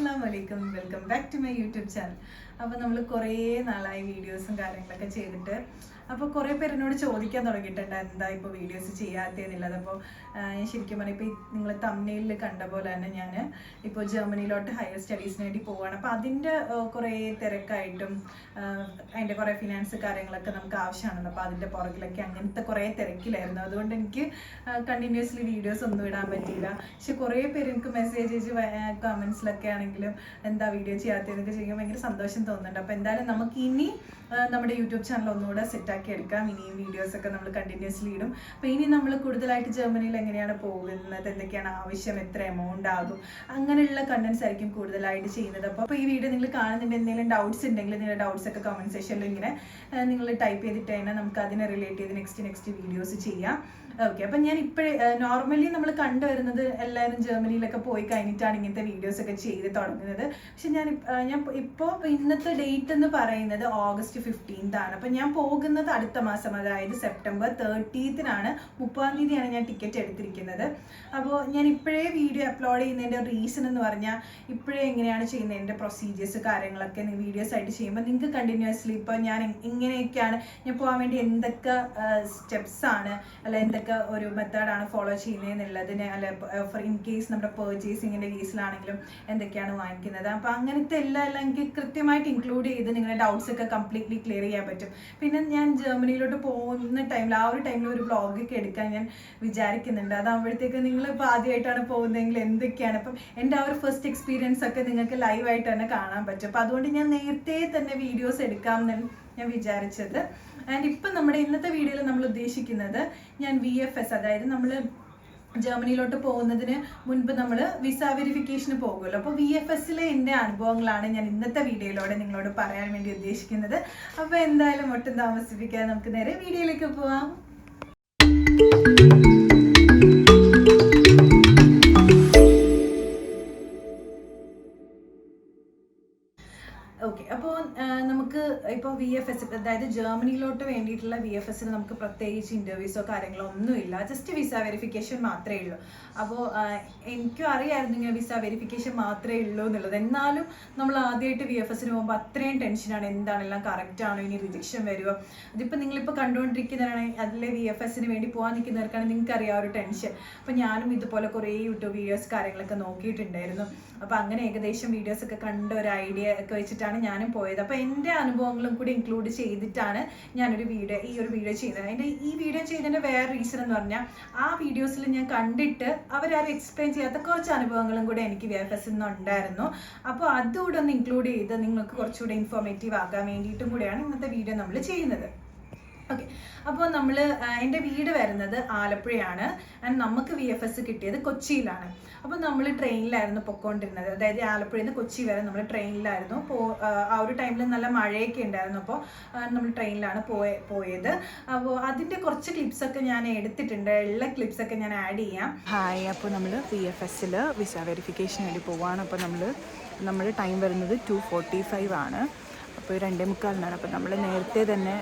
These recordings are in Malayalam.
Assalamualaikum, welcome back to my YouTube channel. അപ്പോൾ നമ്മൾ കുറേ നാളായി വീഡിയോസും കാര്യങ്ങളൊക്കെ ചെയ്തിട്ട് അപ്പോൾ കുറേ പേര് എന്നോട് ചോദിക്കാൻ തുടങ്ങിയിട്ടുണ്ട് എന്താ ഇപ്പോൾ വീഡിയോസ് ചെയ്യാത്തതെന്നുള്ളത്. അപ്പോൾ ഞാൻ ശരിക്കും പറഞ്ഞാൽ ഇപ്പോൾ നിങ്ങൾ തമ്പ്നെയിലിൽ കണ്ട പോലെ തന്നെ ഞാൻ ഇപ്പോൾ ജർമ്മനിയിലോട്ട് ഹയർ സ്റ്റഡീസിന് വേണ്ടി പോവുകയാണ്. അപ്പോൾ അതിൻ്റെ കുറേ തിരക്കായിട്ടും അതിൻ്റെ കുറേ ഫിനാൻസ് കാര്യങ്ങളൊക്കെ നമുക്ക് ആവശ്യമാണല്ലോ. അപ്പോൾ അതിൻ്റെ പുറകിലൊക്കെ അങ്ങനത്തെ കുറേ തിരക്കിലായിരുന്നു. അതുകൊണ്ട് എനിക്ക് കണ്ടിന്യൂസ്ലി വീഡിയോസ് ഒന്നും ഇടാൻ പറ്റിയില്ല. പക്ഷെ കുറേ പേര് എനിക്ക് മെസ്സേജ് അയച്ച് കമൻസിലൊക്കെ ആണെങ്കിലും എന്താ വീഡിയോ ചെയ്യാത്തതെന്നൊക്കെ ചെയ്യുമ്പോൾ ഭയങ്കര സന്തോഷം തോന്നുന്നുണ്ട്. അപ്പോൾ എന്തായാലും നമുക്ക് ഇനി നമ്മുടെ യൂട്യൂബ് ചാനൽ ഒന്നുകൂടെ സെറ്റാക്കി എടുക്കാം. ഇനിയും വീഡിയോസൊക്കെ നമ്മൾ കണ്ടിന്യൂസ്ലി ഇടും. അപ്പോൾ ഇനി നമ്മൾ കൂടുതലായിട്ട് ജർമ്മനിയിൽ എങ്ങനെയാണ് പോകുന്നത്, എന്തൊക്കെയാണ് ആവശ്യം, എത്ര എമൗണ്ട് ആകും, അങ്ങനെയുള്ള കണ്ടന്റ്സ് ആയിരിക്കും കൂടുതലായിട്ട് ചെയ്യുന്നത്. അപ്പോൾ ഈ വീഡിയോ നിങ്ങൾ കാണുന്നുണ്ട്, എന്തെങ്കിലും ഡൗട്ട്സ് ഉണ്ടെങ്കിൽ നിങ്ങളുടെ ഡൗട്ട്സ് ഒക്കെ കമൻറ്റ് സെക്ഷനിൽ ഇങ്ങനെ നിങ്ങൾ ടൈപ്പ് ചെയ്തിട്ട് തന്നെ നമുക്ക് അതിനെ റിലേറ്റ് ചെയ്ത് നെക്സ്റ്റ് വീഡിയോസ് ചെയ്യാം. ഓക്കെ, അപ്പം ഞാൻ ഇപ്പോഴേ നോർമലി നമ്മൾ കണ്ടുവരുന്നത് എല്ലാവരും ജർമ്മനിയിലൊക്കെ പോയി കഴിഞ്ഞിട്ടാണ് ഇങ്ങനത്തെ വീഡിയോസ് ഒക്കെ ചെയ്ത് തുടങ്ങുന്നത്. പക്ഷെ ഞാൻ ഇപ്പോൾ ഇന്നത്തെ ഡേറ്റ് എന്ന് പറയുന്നത് August 15th ആണ്. അപ്പം ഞാൻ പോകുന്നത് അടുത്ത മാസം, അതായത് September 30th 30ാം തീയതിയാണ് ഞാൻ ടിക്കറ്റ് എടുത്തിരിക്കുന്നത്. അപ്പോൾ ഞാൻ ഇപ്പോഴേ വീഡിയോ അപ്ലോഡ് ചെയ്യുന്നതിൻ്റെ റീസൺ എന്ന് പറഞ്ഞാൽ ഇപ്പോഴേ എങ്ങനെയാണ് ചെയ്യുന്നതിൻ്റെ പ്രൊസീജിയേഴ്സ് കാര്യങ്ങളൊക്കെ വീഡിയോസ് ആയിട്ട് ചെയ്യുമ്പോൾ നിങ്ങൾക്ക് കണ്ടിന്യൂസ്ലി ഇപ്പോൾ ഞാൻ ഇങ്ങനെയൊക്കെയാണ് ഞാൻ പോകാൻ വേണ്ടി എന്തൊക്കെ സ്റ്റെപ്സാണ് അല്ല എന്തൊക്കെ ഒരു മെത്തേഡാണ് ഫോളോ ചെയ്യുന്നതെന്നുള്ളതിന് അല്ല ഫോർ ഇൻ കേസ് നമ്മുടെ പർച്ചേസിങ്ങിൻ്റെ കേസിലാണെങ്കിലും എന്തൊക്കെയാണ് വാങ്ങിക്കുന്നത്. അപ്പോൾ അങ്ങനത്തെ എല്ലാം എനിക്ക് കൃത്യമായിട്ട് ഇൻക്ലൂഡ് ചെയ്ത് നിങ്ങളുടെ ഡൗട്ട്സ് ഒക്കെ കംപ്ലീറ്റ്ലി ക്ലിയർ ചെയ്യാൻ പറ്റും. പിന്നെ ഞാൻ ജർമ്മനിയിലോട്ട് പോകുന്ന ടൈമിൽ ആ ഒരു ടൈമിൽ ഒരു വ്ളോഗൊക്കെ എടുക്കാൻ ഞാൻ വിചാരിക്കുന്നുണ്ട്. അതാകുമ്പോഴത്തേക്ക് നിങ്ങളിപ്പോൾ ആദ്യമായിട്ടാണ് പോകുന്നതെങ്കിൽ എന്തൊക്കെയാണ് അപ്പം എൻ്റെ ആ ഒരു ഫസ്റ്റ് എക്സ്പീരിയൻസ് ഒക്കെ നിങ്ങൾക്ക് ലൈവായിട്ട് തന്നെ കാണാൻ പറ്റും. അപ്പോൾ അതുകൊണ്ട് ഞാൻ നേരത്തെ തന്നെ വീഡിയോസ് എടുക്കാമെന്നാണ് ഞാൻ വിചാരിച്ചത്. ആൻഡ് ഇപ്പം നമ്മുടെ ഇന്നത്തെ വീഡിയോയിൽ നമ്മൾ ഉദ്ദേശിക്കുന്നത് ഞാൻ VFS, അതായത് നമ്മൾ ജർമ്മനിയിലോട്ട് പോകുന്നതിന് മുൻപ് നമ്മൾ വിസ വെരിഫിക്കേഷന് പോകുമല്ലോ. അപ്പോൾ VFSലെ എൻ്റെ അനുഭവങ്ങളാണ് ഞാൻ ഇന്നത്തെ വീഡിയോയിലൂടെ നിങ്ങളോട് പറയാൻ വേണ്ടി ഉദ്ദേശിക്കുന്നത്. അപ്പോൾ എന്തായാലും ഒട്ടും താമസിപ്പിക്കാതെ നമുക്ക് നേരെ വീഡിയോയിലേക്ക് പോവാം. ഓക്കെ, അപ്പോൾ നമുക്ക് ഇപ്പോൾ VFS, അതായത് ജർമ്മനിയിലോട്ട് വേണ്ടിയിട്ടുള്ള VFSന് നമുക്ക് പ്രത്യേകിച്ച് ഇൻ്റർവ്യൂസോ കാര്യങ്ങളോ ഒന്നുമില്ല, ജസ്റ്റ് വിസ വെരിഫിക്കേഷൻ മാത്രമേ ഉള്ളൂ. അപ്പോൾ എനിക്കും അറിയായിരുന്നു ഇങ്ങനെ വിസ വെരിഫിക്കേഷൻ മാത്രമേ ഉള്ളൂ എന്നുള്ളത്. എന്നാലും നമ്മൾ ആദ്യമായിട്ട് VFSന് പോകുമ്പോൾ അത്രയും ടെൻഷനാണ്, എന്താണെല്ലാം കറക്റ്റാണോ, ഇനി റിജക്ഷൻ വരുമോ. അതിപ്പോൾ നിങ്ങളിപ്പോൾ കണ്ടുകൊണ്ടിരിക്കുന്നതാണ്, അതിലെ VFSന് വേണ്ടി പോകാൻ നിൽക്കുന്നവർക്കാണ് നിങ്ങൾക്കറിയാം ഒരു ടെൻഷൻ. അപ്പോൾ ഞാനും ഇതുപോലെ കുറേ യൂട്യൂബ് വീഡിയോസ് കാര്യങ്ങളൊക്കെ നോക്കിയിട്ടുണ്ടായിരുന്നു. അപ്പോൾ അങ്ങനെ ഏകദേശം വീഡിയോസൊക്കെ കണ്ട ഒരു ഐഡിയ ഒക്കെ വെച്ചിട്ടാണ് ഞാനും പോയത്. അപ്പോൾ എൻ്റെ അനുഭവങ്ങളും കൂടി ഇൻക്ലൂഡ് ചെയ്തിട്ടാണ് ഞാനൊരു ഈ ഒരു വീഡിയോ ചെയ്യുന്നത്. ഈ വീഡിയോ ചെയ്തതിൻ്റെ വേറെ റീസൺ എന്ന് പറഞ്ഞാൽ ആ വീഡിയോസിൽ ഞാൻ കണ്ടിട്ട് അവരാരും എക്സ്പ്ലെയിൻ ചെയ്യാത്ത കുറച്ച് അനുഭവങ്ങളും കൂടെ എനിക്ക് VFSൽ നിന്നുണ്ടായിരുന്നു. അപ്പോൾ അതുകൂടെ ഒന്ന് ഇൻക്ലൂഡ് ചെയ്ത് നിങ്ങൾക്ക് കുറച്ചുകൂടെ ഇൻഫോർമേറ്റീവ് ആക്കാൻ വേണ്ടിയിട്ടും കൂടെയാണ് ഇന്നത്തെ വീഡിയോ നമ്മൾ ചെയ്യുന്നത്. ഓക്കെ, അപ്പോൾ എൻ്റെ വീട് വരുന്നത് ആലപ്പുഴയാണ്. ആൻഡ് നമുക്ക് VFS കിട്ടിയത് കൊച്ചിയിലാണ്. അപ്പോൾ നമ്മൾ ട്രെയിനിലായിരുന്നു പൊയ്ക്കൊണ്ടിരുന്നത്, അതായത് ആലപ്പുഴയിൽ നിന്ന് കൊച്ചി വരെ നമ്മൾ ട്രെയിനിലായിരുന്നു. ആ ഒരു ടൈമിൽ നല്ല മഴയൊക്കെ ഉണ്ടായിരുന്നു. അപ്പോൾ നമ്മൾ ട്രെയിനിലാണ് പോയത്. അപ്പോൾ അതിൻ്റെ കുറച്ച് ക്ലിപ്സൊക്കെ ഞാൻ എടുത്തിട്ടുണ്ട്, ഉള്ള ക്ലിപ്സൊക്കെ ഞാൻ ആഡ് ചെയ്യാം. ഹായ്, അപ്പോൾ നമ്മൾ VFSൽ വിസ വെരിഫിക്കേഷൻ വേണ്ടി പോവുകയാണ്. അപ്പോൾ നമ്മുടെ ടൈം വരുന്നത് 2:45 ആണ്. അപ്പോൾ 2:45 അപ്പോൾ നമ്മൾ നേരത്തെ തന്നെ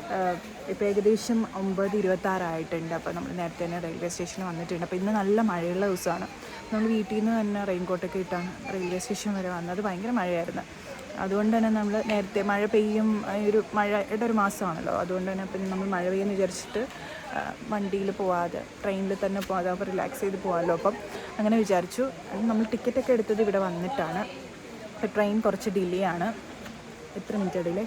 ഇപ്പോൾ ഏകദേശം 9:26 ആയിട്ടുണ്ട്. അപ്പോൾ നമ്മൾ നേരത്തെ തന്നെ റെയിൽവേ സ്റ്റേഷനിൽ വന്നിട്ടുണ്ട്. അപ്പോൾ ഇന്ന് നല്ല മഴയുള്ള ദിവസമാണ്. നമ്മൾ വീട്ടിൽ നിന്ന് തന്നെ റെയിൻകോട്ടൊക്കെ ഇട്ടാണ് റെയിൽവേ സ്റ്റേഷൻ വരെ വന്നത്. ഭയങ്കര മഴയായിരുന്നു. അതുകൊണ്ട് തന്നെ നമ്മൾ നേരത്തെ മഴ പെയ്യും, ഒരു മഴയുടെ ഒരു മാസമാണല്ലോ, അതുകൊണ്ട് തന്നെ അപ്പം നമ്മൾ മഴ പെയ്യുമെന്ന് വിചാരിച്ചിട്ട് വണ്ടിയിൽ പോവാതെ ട്രെയിനിൽ തന്നെ പോകാതെ അപ്പോൾ റിലാക്സ് ചെയ്ത് പോകാമല്ലോ. അപ്പം അങ്ങനെ വിചാരിച്ചു. നമ്മൾ ടിക്കറ്റൊക്കെ എടുത്തത് ഇവിടെ വന്നിട്ടാണ്. അപ്പോൾ ട്രെയിൻ കുറച്ച് ഡിലേ ആണ്. എത്ര minute delay?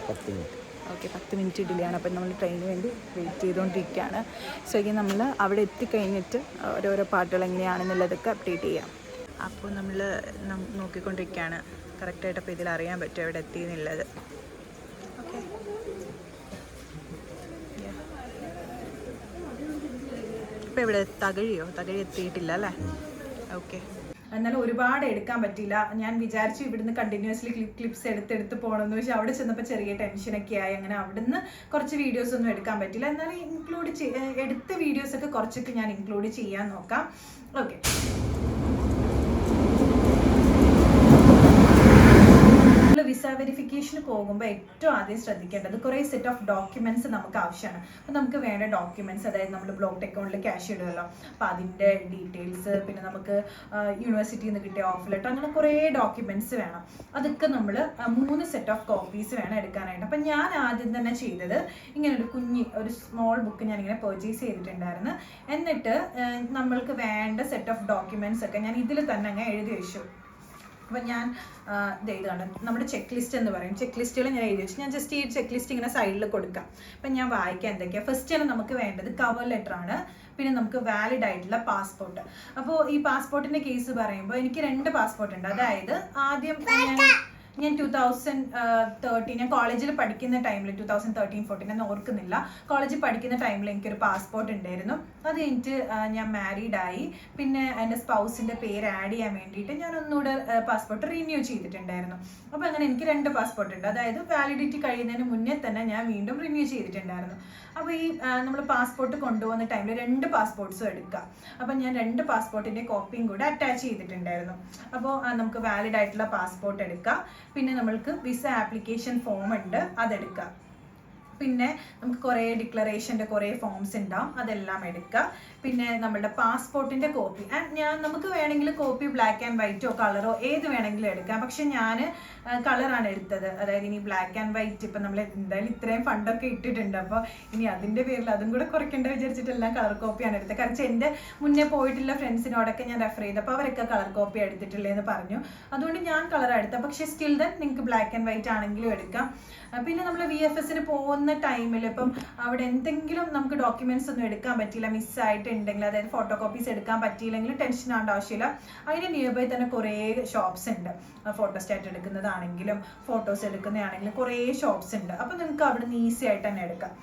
10 minute. Okay, 10 minute delay ആണ്. അപ്പം നമ്മൾ ട്രെയിനിന് വേണ്ടി വെയിറ്റ് ചെയ്തുകൊണ്ടിരിക്കുകയാണ്. സോ ഇനി നമ്മൾ അവിടെ എത്തിക്കഴിഞ്ഞിട്ട് ഓരോരോ പാട്ടുകൾ എങ്ങനെയാണെന്നുള്ളതൊക്കെ അപ്ഡേറ്റ് ചെയ്യാം. അപ്പോൾ നമ്മൾ നോക്കിക്കൊണ്ടിരിക്കുകയാണ് കറക്റ്റായിട്ട്. അപ്പോൾ ഇതിൽ അറിയാൻ പറ്റും എവിടെ എത്തിയെന്നുള്ളത്. ഓക്കെ, ഇപ്പോൾ ഇവിടെ തകഴി എത്തിയിട്ടില്ല അല്ലേ? ഓക്കെ, എന്നാലും ഒരുപാട് എടുക്കാൻ പറ്റില്ല. ഞാൻ വിചാരിച്ചു ഇവിടുന്ന് കണ്ടിന്യൂസ്ലി ക്ലിപ്സ് എടുത്ത് പോകണമെന്ന് വെച്ചാൽ അവിടെ ചെന്നപ്പോൾ ചെറിയ ടെൻഷനൊക്കെ ആയി. അങ്ങനെ അവിടുന്ന് കുറച്ച് വീഡിയോസ് ഒന്നും എടുക്കാൻ പറ്റില്ല. എന്നാലും എടുത്ത വീഡിയോസൊക്കെ കുറച്ചൊക്കെ ഞാൻ ഇൻക്ലൂഡ് ചെയ്യാൻ നോക്കാം. ഓക്കെ, വിസ വെരിഫിക്കേഷന് പോകുമ്പോൾ ഏറ്റവും ആദ്യം ശ്രദ്ധിക്കേണ്ടത് കുറേ സെറ്റ് ഓഫ് ഡോക്യുമെന്റ്സ് നമുക്ക് ആവശ്യമാണ്. അപ്പം നമുക്ക് വേണ്ട ഡോക്യുമെന്റ്സ്, അതായത് നമ്മൾ ബ്ലോക്ക് അക്കൗണ്ടിൽ ക്യാഷ് ഇടുമല്ലോ, അപ്പം അതിൻ്റെ ഡീറ്റെയിൽസ്, പിന്നെ നമുക്ക് യൂണിവേഴ്സിറ്റിയിൽ നിന്ന് കിട്ടിയ ഓഫ് ലെറ്റർ, അങ്ങനെ കുറേ ഡോക്യുമെന്റ്സ് വേണം. അതൊക്കെ നമ്മൾ 3 സെറ്റ് ഓഫ് കോപ്പീസ് വേണം എടുക്കാനായിട്ട്. അപ്പം ഞാൻ ആദ്യം തന്നെ ചെയ്തത് ഇങ്ങനെ ഒരു സ്മോൾ ബുക്ക് ഞാനിങ്ങനെ പർച്ചേസ് ചെയ്തിട്ടുണ്ടായിരുന്നു. എന്നിട്ട് നമ്മൾക്ക് വേണ്ട സെറ്റ് ഓഫ് ഡോക്യുമെന്റ്സ് ഒക്കെ ഞാൻ ഇതിൽ തന്നെ അങ്ങ് എഴുതി വെച്ചു. അപ്പം ഞാൻ ഇതാണ് നമ്മുടെ ചെക്ക് ലിസ്റ്റ് എന്ന് പറയും. ചെക്ക് ലിസ്റ്റുകൾ ഞാൻ എഴുതി വെച്ചു. ഞാൻ ജസ്റ്റ് ഈ ചെക്ക് ലിസ്റ്റ് ഇങ്ങനെ സൈഡിൽ കൊടുക്കാം. അപ്പം ഞാൻ വായിക്കാം എന്തൊക്കെയാണ്. ഫസ്റ്റ് ആണ് നമുക്ക് വേണ്ടത് കവർ ലെറ്റർ ആണ്. പിന്നെ നമുക്ക് വാലിഡ് ആയിട്ടുള്ള പാസ്പോർട്ട്. അപ്പോൾ ഈ പാസ്പോർട്ടിൻ്റെ കേസ് പറയുമ്പോൾ എനിക്ക് 2 പാസ്പോർട്ട് ഉണ്ട്. അതായത് ആദ്യം ഞാൻ 2013 ഞാൻ കോളേജിൽ പഠിക്കുന്ന ടൈമിൽ 2013-14 ഞാൻ ഓർക്കുന്നില്ല, കോളേജിൽ പഠിക്കുന്ന ടൈമിൽ എനിക്കൊരു പാസ്പോർട്ട് ഉണ്ടായിരുന്നു. അത് കഴിഞ്ഞിട്ട് ഞാൻ മാരീഡ് ആയി. പിന്നെ എൻ്റെ സ്പൗസിൻ്റെ പേര് ആഡ് ചെയ്യാൻ വേണ്ടിയിട്ട് ഞാൻ ഒന്നുകൂടെ പാസ്പോർട്ട് റിന്യൂ ചെയ്തിട്ടുണ്ടായിരുന്നു. അപ്പോൾ അങ്ങനെ എനിക്ക് 2 പാസ്പോർട്ട് ഉണ്ട്. അതായത് വാലിഡിറ്റി കഴിയുന്നതിന് മുന്നേ തന്നെ ഞാൻ വീണ്ടും റിന്യൂ ചെയ്തിട്ടുണ്ടായിരുന്നു. അപ്പോൾ ഈ നമ്മൾ പാസ്പോർട്ട് കൊണ്ടുപോകുന്ന ടൈമിൽ 2 പാസ്പോർട്ട്സും എടുക്കുക. അപ്പം ഞാൻ 2 പാസ്പോർട്ടിൻ്റെ കോപ്പിയും കൂടെ അറ്റാച്ച് ചെയ്തിട്ടുണ്ടായിരുന്നു. അപ്പോൾ നമുക്ക് വാലിഡ് ആയിട്ടുള്ള പാസ്പോർട്ട് എടുക്കുക. പിന്നെ നമ്മൾക്ക് വിസ ആപ്ലിക്കേഷൻ ഫോം ഉണ്ട്, അതെടുക്കുക. പിന്നെ നമുക്ക് കുറേ ഡിക്ലറേഷൻ്റെ കുറേ ഫോംസ് ഉണ്ടാവും, അതെല്ലാം എടുക്കുക. പിന്നെ നമ്മളുടെ പാസ്പോർട്ടിൻ്റെ കോപ്പി. നമുക്ക് വേണമെങ്കിൽ കോപ്പി ബ്ലാക്ക് ആൻഡ് വൈറ്റോ കളറോ ഏത് വേണമെങ്കിലും എടുക്കാം. പക്ഷെ ഞാൻ കളറാണ് എടുത്തത്. അതായത് ഇനി ബ്ലാക്ക് ആൻഡ് വൈറ്റ് ഇപ്പം നമ്മൾ എന്തായാലും ഇത്രയും ഫണ്ടൊക്കെ ഇട്ടിട്ടുണ്ട്, അപ്പോൾ ഇനി അതിൻ്റെ പേരിൽ അതും കൂടെ കുറയ്ക്കേണ്ട വിചാരിച്ചിട്ടെല്ലാം കളർ കോപ്പിയാണ് എടുത്തത്. കാരണം എൻ്റെ മുന്നേ പോയിട്ടുള്ള ഫ്രണ്ട്സിനോടൊക്കെ ഞാൻ റെഫർ ചെയ്തപ്പോൾ അവരൊക്കെ കളർ കോപ്പി എടുത്തിട്ടുള്ളതെന്ന് പറഞ്ഞു. അതുകൊണ്ട് ഞാൻ കളർ എടുത്തത്. പക്ഷേ സ്റ്റിൽ ദെൻ നിങ്ങൾക്ക് ബ്ലാക്ക് ആൻഡ് വൈറ്റ് ആണെങ്കിലും എടുക്കാം. പിന്നെ നമ്മൾ VFSന് പോകുന്ന ടൈമിൽ ഇപ്പം അവിടെ എന്തെങ്കിലും നമുക്ക് ഡോക്യുമെന്റ്സ് ഒന്നും എടുക്കാൻ പറ്റിയില്ല, മിസ്സായിട്ടുണ്ടെങ്കിൽ, അതായത് ഫോട്ടോ കോപ്പീസ് എടുക്കാൻ പറ്റിയില്ലെങ്കിൽ ടെൻഷൻ ആവേണ്ട ആവശ്യമില്ല. അതിന് നിയർ ബൈ തന്നെ കുറേ ഷോപ്സ് ഉണ്ട്. ഫോട്ടോസ്റ്റാറ്റ് എടുക്കുന്നതാണെങ്കിലും ഫോട്ടോസ് എടുക്കുന്നതാണെങ്കിലും കുറേ ഷോപ്സ് ഉണ്ട്. അപ്പം നിങ്ങൾക്ക് അവിടെ നിന്ന് ഈസി ആയിട്ട് തന്നെ എടുക്കാം.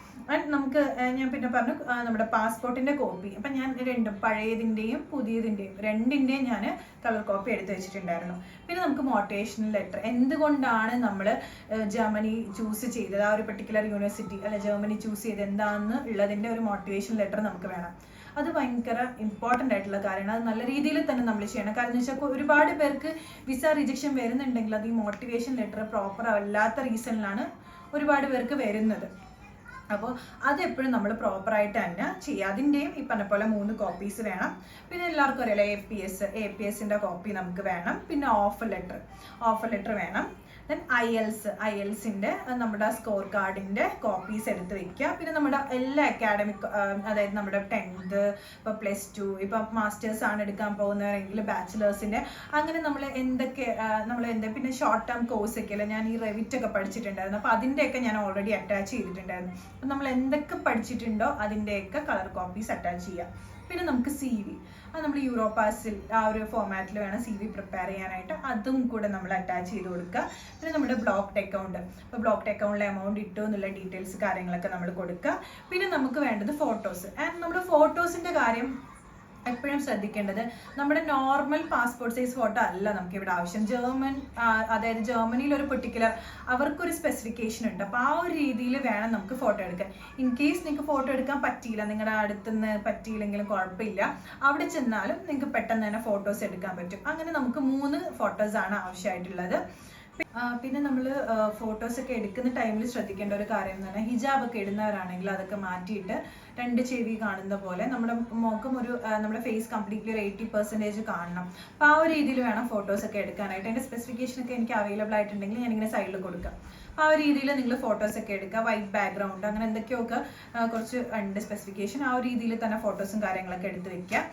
നമുക്ക് ഞാൻ പിന്നെ പറഞ്ഞു നമ്മുടെ പാസ്പോർട്ടിൻ്റെ കോപ്പി. അപ്പം ഞാൻ 2 പഴയതിൻ്റെയും പുതിയതിൻ്റെയും 2ൻ്റെയും ഞാൻ കളർ കോപ്പി എടുത്ത് വെച്ചിട്ടുണ്ടായിരുന്നു. പിന്നെ നമുക്ക് മോട്ടിവേഷണൽ ലെറ്റർ, എന്തുകൊണ്ടാണ് നമ്മൾ ജർമ്മനി ചൂസ് ചെയ്തത്, ആ ഒരു പെർട്ടിക്കുലർ യൂണിവേഴ്സിറ്റി അല്ല ജർമ്മനി ചൂസ് ചെയ്ത് എന്താണെന്ന് ഉള്ളതിൻ്റെ ഒരു മോട്ടിവേഷൻ ലെറ്റർ നമുക്ക് വേണം. അത് ഭയങ്കര ഇമ്പോർട്ടൻ്റ് ആയിട്ടുള്ള കാര്യമാണ്. അത് നല്ല രീതിയിൽ തന്നെ നമ്മൾ ചെയ്യണം. കാരണം എന്ന് വെച്ചാൽ ഒരുപാട് പേർക്ക് വിസ റിജക്ഷൻ വരുന്നുണ്ടെങ്കിൽ അത് ഈ മോട്ടിവേഷൻ ലെറ്റർ പ്രോപ്പർ അല്ലാത്ത റീസണിലാണ് ഒരുപാട് പേർക്ക് വരുന്നത്. അപ്പോൾ അതെപ്പോഴും നമ്മൾ പ്രോപ്പറായിട്ട് തന്നെ ചെയ്യുക. അതിൻ്റെയും ഈ പറഞ്ഞ പോലെ 3 കോപ്പീസ് വേണം. പിന്നെ എല്ലാവർക്കും അറിയാലോ APSൻ്റെ കോപ്പി നമുക്ക് വേണം. പിന്നെ ഓഫർ ലെറ്റർ വേണം. ദെൻ IELTSൻ്റെ നമ്മുടെ സ്കോർ കാർഡിൻ്റെ കോപ്പീസ് എടുത്ത് വെക്കുക. പിന്നെ നമ്മുടെ എല്ലാ അക്കാഡമിക്, അതായത് നമ്മുടെ 10th, ഇപ്പോൾ +2, ഇപ്പം മാസ്റ്റേഴ്സ് ആണ് എടുക്കാൻ പോകുന്നവരെങ്കിൽ ബാച്ചിലേഴ്സിൻ്റെ, അങ്ങനെ നമ്മൾ പിന്നെ ഷോർട്ട് ടേം കോഴ്സൊക്കെ അല്ല, ഞാൻ ഈ റെവിറ്റ് ഒക്കെ പഠിച്ചിട്ടുണ്ടായിരുന്നു. അപ്പോൾ അതിൻ്റെയൊക്കെ ഞാൻ ഓൾറെഡി അറ്റാച്ച് ചെയ്തിട്ടുണ്ടായിരുന്നു. അപ്പം നമ്മൾ എന്തൊക്കെ പഠിച്ചിട്ടുണ്ടോ അതിൻ്റെയൊക്കെ കളർ കോപ്പീസ് അറ്റാച്ച് ചെയ്യുക. പിന്നെ നമുക്ക് CV, അത് നമ്മൾ യൂറോപാസിൽ ആ ഒരു ഫോമാറ്റിൽ വേണം CV പ്രിപ്പയർ ചെയ്യാനായിട്ട്, അതും കൂടെ നമ്മൾ അറ്റാച്ച് ചെയ്ത് കൊടുക്കുക. പിന്നെ നമ്മുടെ ബ്ലോക്ക്ഡ് അക്കൗണ്ട്, ഇപ്പോൾ ബ്ലോക്ക്ഡ് അക്കൗണ്ടിലെ എമൗണ്ട് ഇട്ടു എന്നുള്ള ഡീറ്റെയിൽസ് കാര്യങ്ങളൊക്കെ നമ്മൾ കൊടുക്കുക. പിന്നെ നമുക്ക് വേണ്ടത് ഫോട്ടോസ്. ആൻഡ് നമ്മുടെ ഫോട്ടോസിൻ്റെ കാര്യം എപ്പോഴും ശ്രദ്ധിക്കേണ്ടത്, നമ്മുടെ നോർമൽ പാസ്പോർട്ട് സൈസ് ഫോട്ടോ അല്ല നമുക്ക് ഇവിടെ ആവശ്യം. അതായത് ജർമ്മനിയിൽ ഒരു പെർട്ടിക്കുലർ അവർക്കൊരു സ്പെസിഫിക്കേഷൻ ഉണ്ട്. അപ്പോൾ ആ ഒരു രീതിയിൽ വേണം നമുക്ക് ഫോട്ടോ എടുക്കാൻ. ഇൻ കേസ് നിങ്ങൾക്ക് ഫോട്ടോ എടുക്കാൻ പറ്റിയില്ല, നിങ്ങളുടെ അടുത്തുനിന്ന് പറ്റിയില്ലെങ്കിലും കുഴപ്പമില്ല, അവിടെ ചെന്നാലും നിങ്ങൾക്ക് പെട്ടെന്ന് തന്നെ ഫോട്ടോസ് എടുക്കാൻ പറ്റും. അങ്ങനെ നമുക്ക് 3 ഫോട്ടോസാണ് ആവശ്യമായിട്ടുള്ളത്. പിന്നെ നമ്മൾ ഫോട്ടോസൊക്കെ എടുക്കുന്ന ടൈമിൽ ശ്രദ്ധിക്കേണ്ട ഒരു കാര്യം എന്ന് പറഞ്ഞാൽ, ഹിജാബൊക്കെ ഇടുന്നവരാണെങ്കിൽ അതൊക്കെ മാറ്റിയിട്ട് 2 ചെവി കാണുന്ന പോലെ നമ്മുടെ മുഖം നമ്മുടെ ഫേസ് കംപ്ലീറ്റ്ലി ഒരു 80% കാണണം. അപ്പോൾ ആ ഒരു രീതിയിൽ വേണം ഫോട്ടോസൊക്കെ എടുക്കാനായിട്ട്. അതിൻ്റെ സ്പെസിഫിക്കേഷനൊക്കെ എനിക്ക് അവൈലബിൾ ആയിട്ടുണ്ടെങ്കിൽ ഞാനിങ്ങനെ സൈഡിൽ കൊടുക്കാം. അപ്പോൾ ആ ഒരു രീതിയിൽ നിങ്ങൾ ഫോട്ടോസൊക്കെ എടുക്കുക. വൈറ്റ് ബാക്ക്ഗ്രൗണ്ട് അങ്ങനെ എന്തൊക്കെയൊക്കെ കുറച്ച് ഉണ്ട് സ്പെസിഫിക്കേഷൻ. ആ ഒരു രീതിയിൽ തന്നെ ഫോട്ടോസും കാര്യങ്ങളൊക്കെ എടുത്ത് വെക്കുക.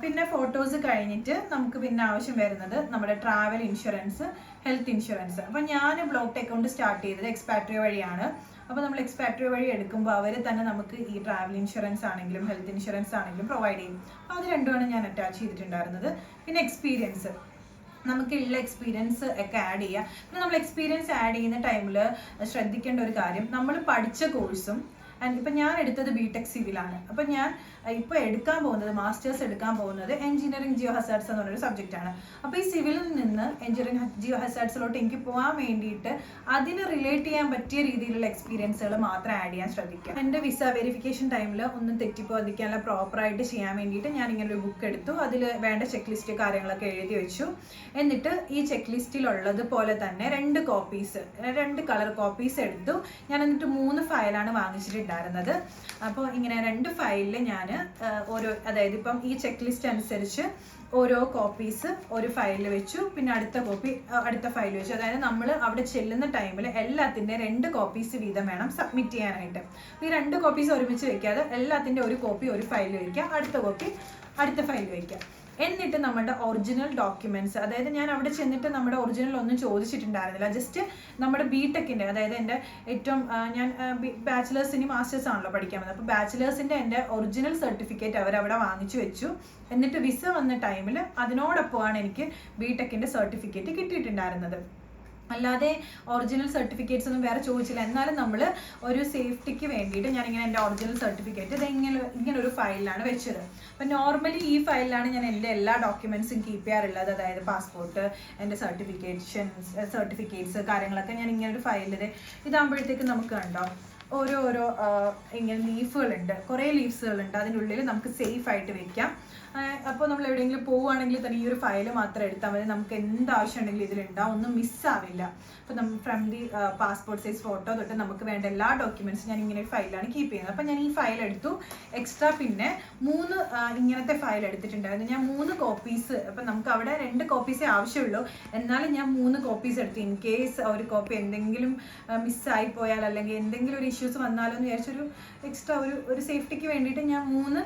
പിന്നെ ഫോട്ടോസ് കഴിഞ്ഞിട്ട് നമുക്ക് പിന്നെ ആവശ്യം വരുന്നത് നമ്മുടെ ട്രാവൽ ഇൻഷുറൻസ്, ഹെൽത്ത് ഇൻഷുറൻസ്. അപ്പോൾ ഞാൻ ബ്ലോക്ക്ഡ് അക്കൗണ്ട് സ്റ്റാർട്ട് ചെയ്തത് എക്സ്പാട്രിയ വഴിയാണ്. അപ്പോൾ നമ്മൾ എക്സ്പാട്രിയ വഴി എടുക്കുമ്പോൾ അവർ തന്നെ നമുക്ക് ഈ ട്രാവൽ ഇൻഷുറൻസ് ആണെങ്കിലും ഹെൽത്ത് ഇൻഷുറൻസ് ആണെങ്കിലും പ്രൊവൈഡ് ചെയ്യും. അപ്പോൾ അത് രണ്ടുമാണ് ഞാൻ അറ്റാച്ച് ചെയ്തിട്ടുണ്ടായിരുന്നത്. പിന്നെ എക്സ്പീരിയൻസ്, നമുക്കുള്ള എക്സ്പീരിയൻസ് ഒക്കെ ആഡ് ചെയ്യുക. പിന്നെ നമ്മൾ എക്സ്പീരിയൻസ് ആഡ് ചെയ്യുന്ന ടൈമിൽ ശ്രദ്ധിക്കേണ്ട ഒരു കാര്യം, നമ്മൾ പഠിച്ച കോഴ്സും ആൻഡ് ഇപ്പം ഞാൻ എടുത്തത് BTech സിവിലാണ്. അപ്പം ഞാൻ ഇപ്പോൾ എടുക്കാൻ പോകുന്നത് മാസ്റ്റേഴ്സ് എടുക്കാൻ പോകുന്നത് എഞ്ചിനീയറിംഗ് ജിയോ ഹസാർഡ്സ് എന്ന് പറഞ്ഞൊരു സബ്ജക്റ്റാണ്. അപ്പോൾ ഈ സിവിലിൽ നിന്ന് എഞ്ചിനീയറിംഗ് ജിയോ ഹസാർഡ്സിലോട്ട് എനിക്ക് പോകാൻ വേണ്ടിയിട്ട് അതിന് റിലേറ്റ് ചെയ്യാൻ പറ്റിയ രീതിയിലുള്ള എക്സ്പീരിയൻസുകൾ മാത്രം ആഡ് ചെയ്യാൻ ശ്രദ്ധിക്കുക. എൻ്റെ വിസ വെരിഫിക്കേഷൻ ടൈമിൽ ഒന്നും തെറ്റിപ്പോകാതിരിക്കാനുള്ള പ്രോപ്പറായിട്ട് ചെയ്യാൻ വേണ്ടിയിട്ട് ഞാൻ ഇങ്ങനെ ഒരു ബുക്ക് എടുത്തു. അതിൽ വേണ്ട ചെക്ക് ലിസ്റ്റ് കാര്യങ്ങളൊക്കെ എഴുതി വെച്ചു. എന്നിട്ട് ഈ ചെക്ക് ലിസ്റ്റിലുള്ളത് പോലെ തന്നെ 2 കോപ്പീസ് 2 കളർ കോപ്പീസ് എടുത്തു. ഞാൻ എന്നിട്ട് 3 ഫയലാണ് വാങ്ങിച്ചിട്ടുണ്ടായിരുന്നത്. അപ്പോൾ ഇങ്ങനെ 2 ഫയലിൽ ഞാൻ അതായത് ഇപ്പം ഈ ചെക്ക് ലിസ്റ്റ് അനുസരിച്ച് ഓരോ കോപ്പീസ് ഒരു ഫയലിൽ വെച്ചു, പിന്നെ അടുത്ത കോപ്പി അടുത്ത ഫയൽ വെച്ചു. അതായത് നമ്മൾ അവിടെ ചെല്ലുന്ന ടൈമിൽ എല്ലാത്തിൻ്റെ 2 കോപ്പീസ് വീതം വേണം സബ്മിറ്റ് ചെയ്യാനായിട്ട്. ഈ 2 കോപ്പീസ് ഒരുമിച്ച് വെക്കാതെ എല്ലാത്തിൻ്റെ ഒരു കോപ്പി ഒരു ഫയലിൽ വയ്ക്കുക, അടുത്ത കോപ്പി അടുത്ത ഫയലിൽ വയ്ക്കുക. എന്നിട്ട് നമ്മുടെ ഒറിജിനൽ ഡോക്യുമെന്റ്സ്, അതായത് ഞാൻ അവിടെ ചെന്നിട്ട് നമ്മുടെ ഒറിജിനൽ ഒന്നും ചോദിച്ചിട്ടുണ്ടായിരുന്നില്ല. ജസ്റ്റ് നമ്മുടെ BTechന്റെ, അതായത് എൻ്റെ ഏറ്റവും ഞാൻ ബാച്ചിലേഴ്സിന് മാസ്റ്റേഴ്സ് ആണല്ലോ പഠിക്കാൻ വന്നത്. അപ്പോൾ ബാച്ചിലേഴ്സിൻ്റെ എൻ്റെ ഒറിജിനൽ സർട്ടിഫിക്കറ്റ് അവരവിടെ വാങ്ങിച്ചു വെച്ചു. എന്നിട്ട് വിസ വന്ന ടൈമിൽ അതിനോടൊപ്പമാണ് എനിക്ക് BTechന്റെ സർട്ടിഫിക്കറ്റ് കിട്ടിയിട്ടുണ്ടായിരുന്നത്. അല്ലാതെ ഒറിജിനൽ സർട്ടിഫിക്കറ്റ്സ് ഒന്നും വേറെ ചോദിച്ചില്ല. എന്നാലും നമ്മൾ ഒരു സേഫ്റ്റിക്ക് വേണ്ടിയിട്ട് ഞാനിങ്ങനെ എൻ്റെ ഒറിജിനൽ സർട്ടിഫിക്കറ്റ് ഇത് ഇങ്ങനെ ഒരു ഫയലിലാണ് വെച്ചത്. അപ്പം നോർമലി ഈ ഫയലിലാണ് ഞാൻ എൻ്റെ എല്ലാ ഡോക്യുമെൻറ്റ്സും കീപ്പ് ചെയ്യാറുള്ളത്. അതായത് പാസ്പോർട്ട്, എൻ്റെ സർട്ടിഫിക്കറ്റ്സ് കാര്യങ്ങളൊക്കെ ഞാൻ ഇങ്ങനെ ഒരു ഫയലിൽ ഇതാകുമ്പോഴത്തേക്ക് നമുക്ക് കണ്ടോ ഓരോ ഇങ്ങനെ ലീഫുകളുണ്ട്, കുറേ ലീവ്സുകളുണ്ട്. അതിൻ്റെ ഉള്ളിൽ നമുക്ക് സേഫ് ആയിട്ട് വെക്കാം. അപ്പോൾ നമ്മൾ എവിടെയെങ്കിലും പോവുകയാണെങ്കിൽ തന്നെ ഈ ഒരു ഫയൽ മാത്രം എടുത്താൽ മതി. നമുക്ക് എന്താവശ്യം ഉണ്ടെങ്കിലും ഇതിലുണ്ടാവും, ഒന്നും മിസ്സാവില്ല. അപ്പോൾ നമ്മൾ from the passport size photo തൊട്ട് നമുക്ക് വേണ്ട എല്ലാ ഡോക്യുമെൻറ്റ്സും ഞാൻ ഇങ്ങനെ ഒരു ഫയലാണ് കീപ്പ് ചെയ്യുന്നത്. അപ്പോൾ ഞാൻ ഈ ഫയൽ എടുത്തു. എക്സ്ട്രാ പിന്നെ 3 ഇങ്ങനത്തെ ഫയൽ എടുത്തിട്ടുണ്ടായിരുന്നു. ഞാൻ 3 കോപ്പീസ്, അപ്പം നമുക്ക് അവിടെ 2 കോപ്പീസേ ആവശ്യമുള്ളൂ, എന്നാലും ഞാൻ 3 കോപ്പീസ് എടുത്തു. ഇൻ കേസ് ഒരു കോപ്പി എന്തെങ്കിലും മിസ്സായി പോയാൽ അല്ലെങ്കിൽ എന്തെങ്കിലും ഒരു ഇഷ്യൂസ് വന്നാലോ എന്ന് വിചാരിച്ചൊരു എക്സ്ട്രാ ഒരു സേഫ്റ്റിക്ക് വേണ്ടിയിട്ട് ഞാൻ 3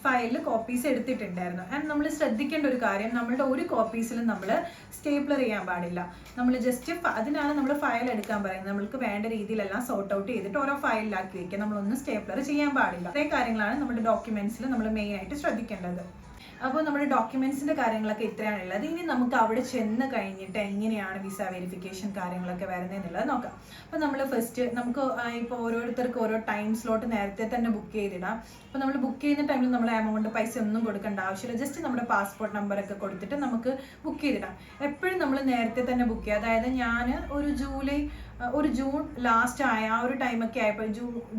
ഫയലിൽ കോപ്പീസ് എടുത്തിട്ടുണ്ടായിരുന്നു. ആൻഡ് നമ്മൾ ശ്രദ്ധിക്കേണ്ട ഒരു കാര്യം, നമ്മളുടെ ഒരു കോപ്പീസിലും നമ്മൾ സ്റ്റേപ്ലർ ചെയ്യാൻ പാടില്ല. നമ്മൾ ജസ്റ്റ് അതിനാണ് നമ്മൾ ഫയൽ എടുക്കാൻ പറയുന്നത്. നമ്മൾക്ക് വേണ്ട രീതിയിലെല്ലാം സോർട്ട് ഔട്ട് ചെയ്തിട്ട് ഓരോ ഫയലിലാക്കി വെക്കുക. നമ്മളൊന്നും സ്റ്റേപ്ലർ ചെയ്യാൻ പാടില്ല. ഇത്രയും കാര്യങ്ങളാണ് നമ്മുടെ ഡോക്യുമെന്റ്സിൽ നമ്മൾ മെയിനായിട്ട് ശ്രദ്ധിക്കേണ്ടത്. അപ്പോൾ നമ്മുടെ ഡോക്യുമെന്റ്സിന്റെ കാര്യങ്ങളൊക്കെ ഇത്രയാണുള്ളത്. ഇനി നമുക്ക് അവിടെ ചെന്ന് കഴിഞ്ഞിട്ട് എങ്ങനെയാണ് വിസ വെരിഫിക്കേഷൻ കാര്യങ്ങളൊക്കെ വരുന്നതെന്നുള്ളത് നോക്കാം. അപ്പോൾ നമ്മൾ ഫസ്റ്റ് നമുക്ക് ഇപ്പോൾ ഓരോരുത്തർക്ക് ഓരോ ടൈം സ്ലോട്ട് നേരത്തെ തന്നെ ബുക്ക് ചെയ്തിടാം. അപ്പോൾ നമ്മൾ ബുക്ക് ചെയ്യുന്ന ടൈമിൽ നമ്മൾ എമൗണ്ട് പൈസ ഒന്നും കൊടുക്കേണ്ട ആവശ്യമില്ല. ജസ്റ്റ് നമ്മുടെ പാസ്പോർട്ട് നമ്പറൊക്കെ കൊടുത്തിട്ട് നമുക്ക് ബുക്ക് ചെയ്തിടാം. എപ്പോഴും നമ്മൾ നേരത്തെ തന്നെ ബുക്ക് ചെയ്യുക. അതായത് ഞാൻ ഒരു ജൂൺ ലാസ്റ്റ് ആയ ആ ഒരു ടൈമൊക്കെ ആയപ്പോൾ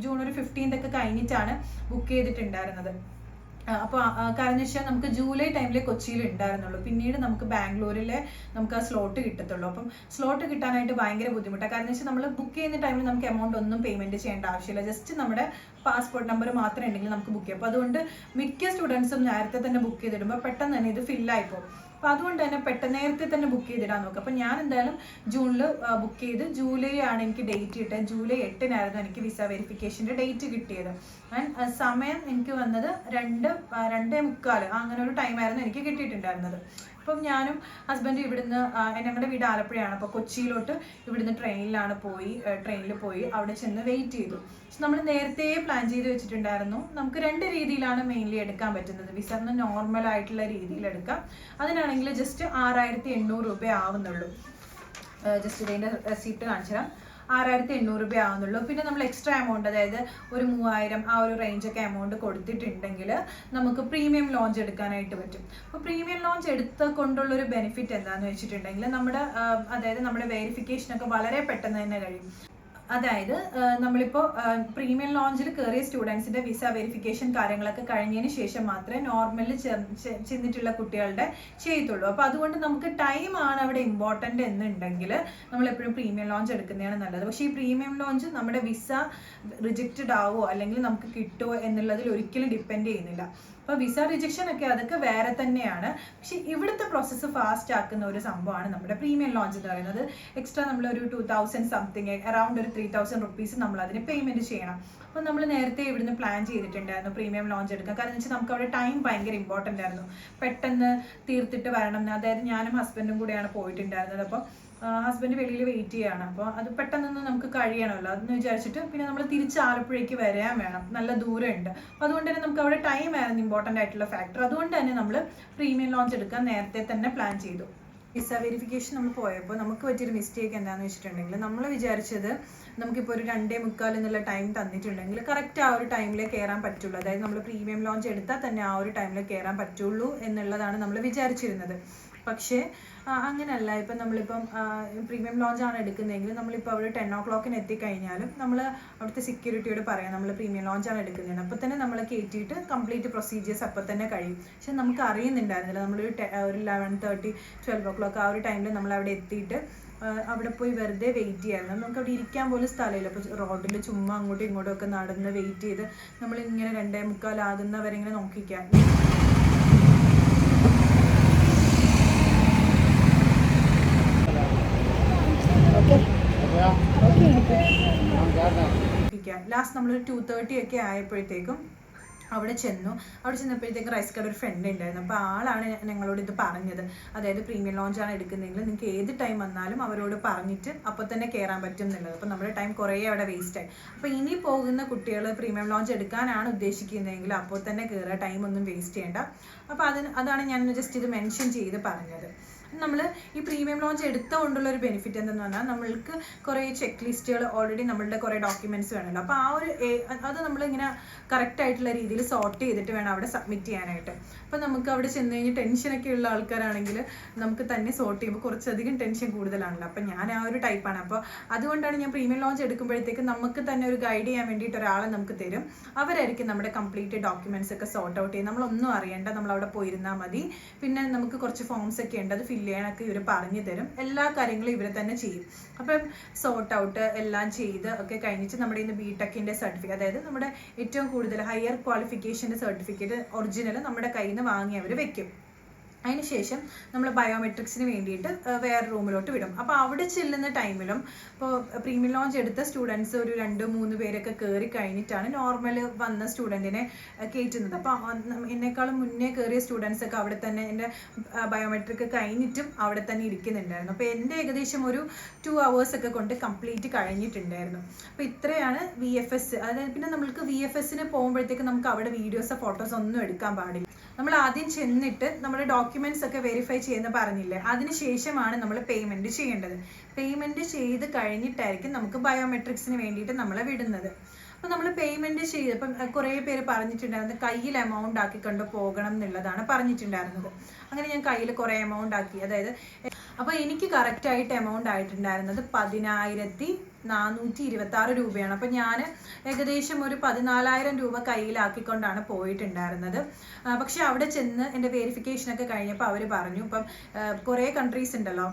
ജൂൺ ഒരു 15th ഒക്കെ കഴിഞ്ഞിട്ടാണ് ബുക്ക് ചെയ്തിട്ടുണ്ടായിരുന്നത്. അപ്പോൾ കാരണം വെച്ചാൽ നമുക്ക് ജൂലൈ ടൈമിൽ കൊച്ചിയിൽ ഉണ്ടായിരുന്നുള്ളൂ. പിന്നീട് നമുക്ക് ബാംഗ്ലൂരിലെ നമുക്ക് ആ സ്ലോട്ട് കിട്ടത്തുള്ളൂ. അപ്പം സ്ലോട്ട് കിട്ടാനായിട്ട് ഭയങ്കര ബുദ്ധിമുട്ടാണ്. കാരണം വെച്ചാൽ നമ്മൾ ബുക്ക് ചെയ്യുന്ന ടൈമിൽ നമുക്ക് എമൗണ്ട് ഒന്നും പേയ്മെൻറ്റ് ചെയ്യേണ്ട ആവശ്യമില്ല. ജസ്റ്റ് നമ്മുടെ പാസ്പോർട്ട് നമ്പർ മാത്രം ഉണ്ടെങ്കിൽ നമുക്ക് ബുക്ക് ചെയ്യാം. അപ്പോൾ അതുകൊണ്ട് മിക്ക സ്റ്റുഡൻസും നേരത്തെ തന്നെ ബുക്ക് ചെയ്തിടുമ്പോൾ പെട്ടെന്ന് തന്നെ ഇത് ഫില്ലായിപ്പോകും. അപ്പോൾ അതുകൊണ്ട് തന്നെ നേരത്തെ തന്നെ ബുക്ക് ചെയ്തിടാൻ നോക്കുക. അപ്പോൾ ഞാൻ എന്തായാലും ജൂണിൽ ബുക്ക് ചെയ്ത് ജൂലൈ ആണ് എനിക്ക് ഡേറ്റ് കിട്ടിയത്. ജൂലൈ 8-നായിരുന്നു എനിക്ക് വിസ വെരിഫിക്കേഷൻ്റെ ഡേറ്റ് കിട്ടിയത്. ആൻഡ് സമയം എനിക്ക് വന്നത് 2:45 അങ്ങനെ ഒരു ടൈമായിരുന്നു എനിക്ക് കിട്ടിയിട്ടുണ്ടായിരുന്നത്. അപ്പം ഞാനും ഹസ്ബൻഡ് ഇവിടുന്ന് ഞങ്ങളുടെ വീട് ആലപ്പുഴയാണ്. അപ്പോൾ കൊച്ചിയിലോട്ട് ഇവിടുന്ന് ട്രെയിനിൽ പോയി അവിടെ ചെന്ന് വെയിറ്റ് ചെയ്തു. നമ്മൾ നേരത്തെ പ്ലാൻ ചെയ്ത് വെച്ചിട്ടുണ്ടായിരുന്നു. നമുക്ക് 2 രീതിയിലാണ് മെയിൻലി എടുക്കാൻ പറ്റുന്നത്. വിസ ഒന്ന് നോർമൽ ആയിട്ടുള്ള രീതിയിൽ എടുക്കാം. അതിനാണെങ്കിൽ ജസ്റ്റ് 6,800 രൂപ ആവുന്നുള്ളൂ. ജസ്റ്റ് ഇതിൻ്റെ റെസിപ്റ്റ് കാണിച്ചു തരാം. 6,800 രൂപ ആവുന്നുള്ളൂ. പിന്നെ നമ്മൾ എക്സ്ട്രാ എമൗണ്ട്, അതായത് ഒരു 3,000 ആ ഒരു റേഞ്ചൊക്കെ എമൗണ്ട് കൊടുത്തിട്ടുണ്ടെങ്കിൽ നമുക്ക് പ്രീമിയം ലോഞ്ച് എടുക്കാനായിട്ട് പറ്റും. അപ്പോൾ പ്രീമിയം ലോഞ്ച് എടുത്ത കൊണ്ടുള്ളൊരു ബെനിഫിറ്റ് എന്താണെന്ന് വെച്ചിട്ടുണ്ടെങ്കിൽ അതായത് നമ്മുടെ വെരിഫിക്കേഷനൊക്കെ വളരെ പെട്ടെന്ന് തന്നെ കഴിയും. അതായത് നമ്മളിപ്പോൾ പ്രീമിയം ലോഞ്ചിൽ കയറിയ സ്റ്റുഡൻസിൻ്റെ വിസ വെരിഫിക്കേഷൻ കാര്യങ്ങളൊക്കെ കഴിഞ്ഞതിന് ശേഷം മാത്രമേ നോർമലിൽ ചെന്നിട്ടുള്ള കുട്ടികളുടെ ചെയ്യത്തുള്ളൂ. അപ്പോൾ അതുകൊണ്ട് നമുക്ക് ടൈമാണ് അവിടെ ഇമ്പോർട്ടൻ്റ് എന്നുണ്ടെങ്കിൽ നമ്മളെപ്പോഴും പ്രീമിയം ലോഞ്ച് എടുക്കുന്നതാണ് നല്ലത്. പക്ഷേ ഈ പ്രീമിയം ലോഞ്ച് നമ്മുടെ വിസ റിജക്റ്റഡ് ആവുമോ അല്ലെങ്കിൽ നമുക്ക് കിട്ടുമോ എന്നുള്ളതിൽ ഒരിക്കലും ഡിപ്പെൻഡ് ചെയ്യുന്നില്ല. അപ്പോൾ വിസ റിജക്ഷൻ ഒക്കെ അതൊക്കെ വേറെ തന്നെയാണ്. പക്ഷേ ഇവിടുത്തെ പ്രോസസ്സ് ഫാസ്റ്റ് ആക്കുന്ന ഒരു സംഭവമാണ് നമ്മുടെ പ്രീമിയം ലോഞ്ച് എന്ന് പറയുന്നത്. എക്സ്ട്രാ നമ്മളൊരു 2,000 സംതിങ്, അറൗണ്ട് ഒരു 3,000 റുപ്പീസ് നമ്മൾ അതിന് പേയ്മെൻറ്റ് ചെയ്യണം. അപ്പോൾ നമ്മൾ നേരത്തെ ഇവിടുന്ന് പ്ലാൻ ചെയ്തിട്ടുണ്ടായിരുന്നു പ്രീമിയം ലോഞ്ച് എടുക്കാൻ. കാരണം വെച്ചാൽ നമുക്ക് അവിടെ ടൈം ഭയങ്കര ഇമ്പോർട്ടൻ്റ് ആയിരുന്നു. പെട്ടെന്ന് തീർത്തിട്ട് വരണം. അതായത് ഞാനും ഹസ്ബൻഡും കൂടെയാണ് പോയിട്ടുണ്ടായിരുന്നത്. അപ്പോൾ ഹസ്ബൻഡ് വെളിയിൽ വെയിറ്റ് ചെയ്യാണ്. അപ്പോൾ അത് പെട്ടെന്നൊന്നും നമുക്ക് കഴിയണമല്ലോ, അതെന്ന് വിചാരിച്ചിട്ട് പിന്നെ നമ്മൾ തിരിച്ച് ആലപ്പുഴയ്ക്ക് വരാൻ വേണം, നല്ല ദൂരമുണ്ട്. അപ്പോൾ അതുകൊണ്ട് തന്നെ നമുക്ക് അവിടെ ടൈം ആയിരുന്നു ഇമ്പോർട്ടൻ്റ് ആയിട്ടുള്ള ഫാക്ടർ. അതുകൊണ്ട് തന്നെ നമ്മൾ പ്രീമിയം ലോഞ്ച് എടുക്കാൻ നേരത്തെ തന്നെ പ്ലാൻ ചെയ്തു. വിസ വെരിഫിക്കേഷൻ നമ്മൾ പോയപ്പോൾ നമുക്ക് പറ്റിയൊരു മിസ്റ്റേക്ക് എന്താണെന്ന് വെച്ചിട്ടുണ്ടെങ്കിൽ നമ്മൾ വിചാരിച്ചത് നമുക്കിപ്പോൾ ഒരു 2:45 എന്നുള്ള ടൈം തന്നിട്ടുണ്ടെങ്കിൽ കറക്റ്റ് ആ ഒരു ടൈമിൽ കയറാൻ പറ്റുള്ളൂ, അതായത് നമ്മൾ പ്രീമിയം ലോഞ്ച് എടുത്താൽ തന്നെ ആ ഒരു ടൈമിൽ കയറാൻ പറ്റുള്ളൂ എന്നുള്ളതാണ് നമ്മൾ വിചാരിച്ചിരുന്നത്. പക്ഷേ അങ്ങനെയല്ല. ഇപ്പം നമ്മളിപ്പം പ്രീമിയം ലോഞ്ചാണ് എടുക്കുന്നതെങ്കിൽ നമ്മളിപ്പോൾ അവിടെ 10 o'clock എത്തിക്കഴിഞ്ഞാലും നമ്മൾ അവിടുത്തെ സെക്യൂരിറ്റിയോട് പറയാം നമ്മൾ പ്രീമിയം ലോഞ്ചാണ് എടുക്കുന്നതെന്ന്. അപ്പോൾ തന്നെ നമ്മൾ കയറ്റിയിട്ട് കംപ്ലീറ്റ് പ്രൊസീജിയേഴ്സ് അപ്പോൾ തന്നെ കഴിയും. പക്ഷെ നമുക്ക് അറിയുന്നുണ്ടായിരുന്നില്ല. നമ്മളൊരു 11:30 12 o'clock ആ ഒരു ടൈമിൽ നമ്മൾ അവിടെ എത്തിയിട്ട് അവിടെ പോയി വെറുതെ വെയിറ്റ് ചെയ്യായിരുന്നു. നമുക്ക് അവിടെ ഇരിക്കാൻ പോലും സ്ഥലമില്ല. അപ്പോൾ റോഡിൽ ചുമ്മാ അങ്ങോട്ടും ഇങ്ങോട്ടും ഒക്കെ നടന്ന് വെയിറ്റ് ചെയ്ത് നമ്മളിങ്ങനെ 2:45 ആകുന്നവരെ ഇങ്ങനെ നോക്കിക്കാൻ. ലാസ്റ്റ് നമ്മളൊരു 2:30 ഒക്കെ ആയപ്പോഴത്തേക്കും അവിടെ ചെന്നപ്പോഴത്തേക്കും റൈസ്കയുടെ ഒരു ഫ്രണ്ട് ഉണ്ടായിരുന്നു. അപ്പോൾ ആളാണ് ഞങ്ങളോട് ഇത് പറഞ്ഞത്, അതായത് പ്രീമിയം ലോഞ്ചാണ് എടുക്കുന്നതെങ്കിൽ നിങ്ങൾക്ക് ഏത് ടൈം വന്നാലും അവരോട് പറഞ്ഞിട്ട് അപ്പോൾ തന്നെ കയറാൻ പറ്റും എന്നുള്ളത്. അപ്പോൾ നമ്മുടെ ടൈം കുറേ അവിടെ വേസ്റ്റായി. അപ്പോൾ ഇനി പോകുന്ന കുട്ടികൾ പ്രീമിയം ലോഞ്ച് എടുക്കാനാണ് ഉദ്ദേശിക്കുന്നതെങ്കിൽ അപ്പോൾ തന്നെ കയറുക, ടൈമൊന്നും വേസ്റ്റ് ചെയ്യേണ്ട. അപ്പോൾ അതാണ് ഞാൻ ജസ്റ്റ് ഇത് മെൻഷൻ ചെയ്ത് പറഞ്ഞത്. നമ്മൾ ഈ പ്രീമിയം ലോഞ്ച് എടുത്തുകൊണ്ടുള്ള ഒരു ബെനിഫിറ്റ് എന്തെന്ന് പറഞ്ഞാൽ നമ്മൾക്ക് കുറേ ചെക്ക് ലിസ്റ്റുകൾ ഓൾറെഡി നമ്മളുടെ കുറേ ഡോക്യുമെൻറ്റ്സ് വേണമല്ലോ. അപ്പോൾ ആ ഒരു അത് നമ്മളിങ്ങനെ കറക്റ്റ് ആയിട്ടുള്ള രീതിയിൽ സോർട്ട് ചെയ്തിട്ട് വേണം അവിടെ സബ്മിറ്റ് ചെയ്യാനായിട്ട്. അപ്പോൾ നമുക്ക് അവിടെ ചെന്ന് കഴിഞ്ഞ് ടെൻഷനൊക്കെ ഉള്ള ആൾക്കാരാണെങ്കിൽ നമുക്ക് തന്നെ സോർട്ട് ചെയ്യുമ്പോൾ കുറച്ചധികം ടെൻഷൻ കൂടുതലാണല്ലോ. അപ്പോൾ ഞാൻ ആ ഒരു ടൈപ്പാണ്. അപ്പോൾ അതുകൊണ്ടാണ് ഞാൻ പ്രീമിയം ലോഞ്ച് എടുക്കുമ്പോഴത്തേക്ക് നമുക്ക് തന്നെ ഒരു ഗൈഡ് ചെയ്യാൻ വേണ്ടിയിട്ട് ഒരാളെ നമുക്ക് തരും. അവരായിരിക്കും നമ്മുടെ കംപ്ലീറ്റ് ഡോക്യുമെൻറ്റ്സ് ഒക്കെ സോർട്ട് ഔട്ട് ചെയ്യും. നമ്മളൊന്നും അറിയേണ്ട, നമ്മളവിടെ പോയിരുന്നാൽ മതി. പിന്നെ നമുക്ക് കുറച്ച് ഫോംസ് ഒക്കെ ഉണ്ട്, അത് ഫില്ല് ചെയ്യാനൊക്കെ ഇവർ പറഞ്ഞു തരും. എല്ലാ കാര്യങ്ങളും ഇവർ തന്നെ ചെയ്യും. അപ്പം സോർട്ട് ഔട്ട് എല്ലാം ചെയ്ത് ഒക്കെ കഴിഞ്ഞിട്ട് നമ്മുടെ ഇന്ന് ബിടെക്കിൻ്റെ സർട്ടിഫിക്കറ്റ്, അതായത് നമ്മുടെ ഏറ്റവും കൂടുതൽ ഹയർ ക്വാളിഫിക്കേഷൻ്റെ സർട്ടിഫിക്കറ്റ് ഒറിജിനൽ നമ്മുടെ കയ്യിൽ നിന്ന് വാങ്ങി അവർ വെക്കും. അതിനുശേഷം നമ്മൾ ബയോമെട്രിക്സിന് വേണ്ടിയിട്ട് വേറെ റൂമിലോട്ട് വിടും. അപ്പോൾ അവിടെ ചെല്ലുന്ന ടൈമിലും ഇപ്പോൾ പ്രീമിയം ലോഞ്ച് എടുത്ത സ്റ്റുഡൻസ് ഒരു 2-3 പേരൊക്കെ കയറി കഴിഞ്ഞിട്ടാണ് നോർമൽ വന്ന സ്റ്റുഡൻറ്റിനെ കയറ്റുന്നത്. അപ്പോൾ എന്നെക്കാളും മുന്നേ കയറിയ സ്റ്റുഡൻസ് ഒക്കെ അവിടെ തന്നെ എൻ്റെ ബയോമെട്രിക് കഴിഞ്ഞിട്ടും അവിടെ തന്നെ ഇരിക്കുന്നുണ്ടായിരുന്നു. അപ്പോൾ എൻ്റെ ഏകദേശം ഒരു 2 hours ഒക്കെ കൊണ്ട് കംപ്ലീറ്റ് കഴിഞ്ഞിട്ടുണ്ടായിരുന്നു. അപ്പോൾ ഇത്രയാണ് VFS. അതായത് പിന്നെ നമ്മൾക്ക് VFSന് പോകുമ്പോഴത്തേക്ക് നമുക്ക് അവിടെ വീഡിയോസോ ഫോട്ടോസോ ഒന്നും എടുക്കാൻ പാടില്ല. നമ്മൾ ആദ്യം ചെന്നിട്ട് നമ്മുടെ ഡോക്യുമെന്റ്സ് ഒക്കെ വെരിഫൈ ചെയ്യുന്ന പറഞ്ഞില്ലേ, അതിനുശേഷമാണ് നമ്മൾ പേയ്മെന്റ് ചെയ്യേണ്ടത്. പേയ്മെന്റ് ചെയ്ത് കഴിഞ്ഞിട്ടായിരിക്കും നമുക്ക് ബയോമെട്രിക്സിന് വേണ്ടിയിട്ട് നമ്മളെ വിടുന്നത്. അപ്പോൾ നമ്മൾ പേയ്മെന്റ് ചെയ്തപ്പം കുറേ പേര് പറഞ്ഞിട്ടുണ്ടായിരുന്നത് കയ്യിൽ എമൗണ്ട് ആക്കിക്കൊണ്ട് പോകണം എന്നുള്ളതാണ് പറഞ്ഞിട്ടുണ്ടായിരുന്നത്. അങ്ങനെ ഞാൻ കയ്യിൽ കുറേ എമൗണ്ട് ആക്കി. അതായത് അപ്പോൾ എനിക്ക് കറക്റ്റായിട്ട് എമൗണ്ട് ആയിട്ടുണ്ടായിരുന്നത് 10,426 രൂപയാണ്. അപ്പോൾ ഞാൻ ഏകദേശം ഒരു 14,000 രൂപ കയ്യിലാക്കിക്കൊണ്ടാണ് പോയിട്ടുണ്ടായിരുന്നത്. പക്ഷെ അവിടെ ചെന്ന് എൻ്റെ വെരിഫിക്കേഷനൊക്കെ കഴിഞ്ഞപ്പോൾ അവർ പറഞ്ഞു, ഇപ്പം കുറേ കൺട്രീസ് ഉണ്ടല്ലോ